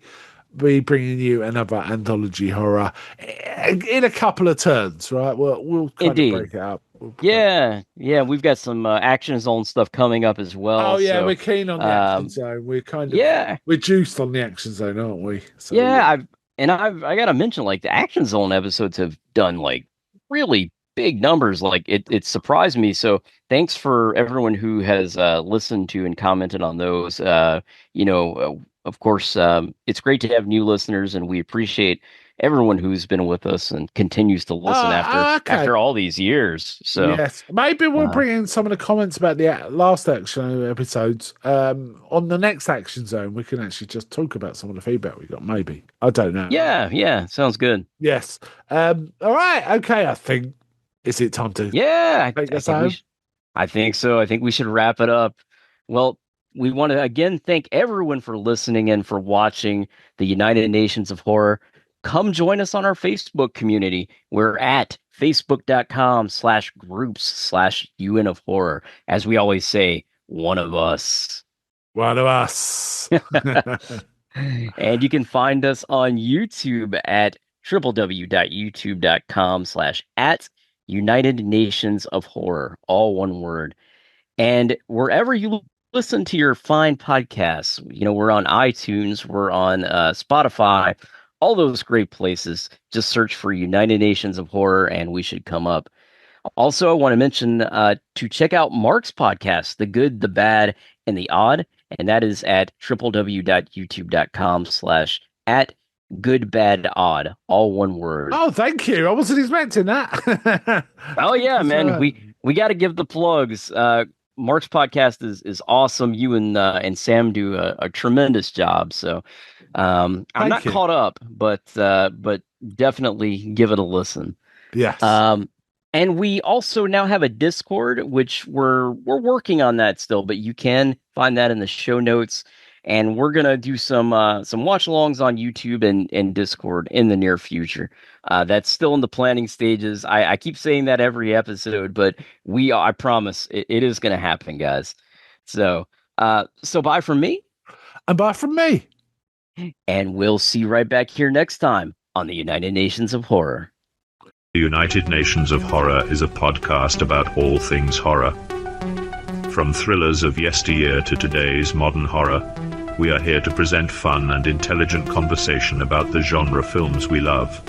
be bringing you another anthology horror in a couple of turns, right? We'll kind of break it up. We've got some Action Zone stuff coming up as well. Oh yeah, we're keen on the Action Zone. We're kind of we're juiced on the Action Zone, aren't we? So, I got to mention, like, the Action Zone episodes have done like really big numbers. Like it surprised me. So thanks for everyone who has listened to and commented on those. Of course, it's great to have new listeners, and we appreciate everyone who's been with us and continues to listen after all these years. So yes, maybe we'll bring in some of the comments about the last Action episodes. On the next Action Zone, we can actually just talk about some of the feedback we got. Maybe, I don't know. Yeah, sounds good. Yes. All right. Okay. I think is it time to? Yeah, I think so. I think we should wrap it up. Well, we want to again thank everyone for listening and for watching the United Nations of Horror. Come join us on our Facebook community. We're at facebook.com/groups/UN of Horror. As we always say, one of us. One of us. And you can find us on YouTube at www.youtube.com/@United Nations of Horror, all one word. And wherever you listen to your fine podcasts, we're on iTunes, we're on Spotify, all those great places. Just search for United Nations of Horror and we should come up. Also, I want to mention to check out Mark's podcast, The Good, the Bad, and the Odd. And that is at www.youtube.com/@goodbadodd, all one word. Oh, thank you. I wasn't expecting that. Oh yeah, man. We got to give the plugs. Mark's podcast is awesome. You and Sam do a tremendous job. So I'm not caught up, but definitely give it a listen. Yes. And we also now have a Discord, which we're working on that still, but you can find that in the show notes. And we're gonna do some watch-alongs on YouTube and Discord in the near future. That's still in the planning stages. I keep saying that every episode, but I promise it is gonna happen, guys. So bye from me. And bye from me. And we'll see you right back here next time on the United Nations of Horror. The United Nations of Horror is a podcast about all things horror. From thrillers of yesteryear to today's modern horror, we are here to present fun and intelligent conversation about the genre films we love.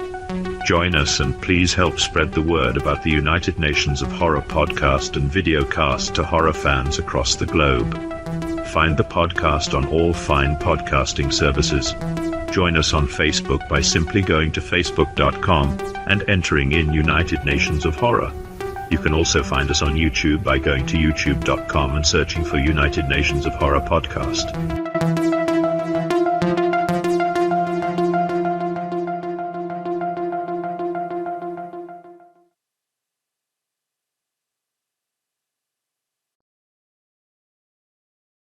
Join us and please help spread the word about the United Nations of Horror podcast and videocast to horror fans across the globe. Find the podcast on all fine podcasting services. Join us on Facebook by simply going to facebook.com and entering in United Nations of Horror. You can also find us on YouTube by going to youtube.com and searching for United Nations of Horror podcast.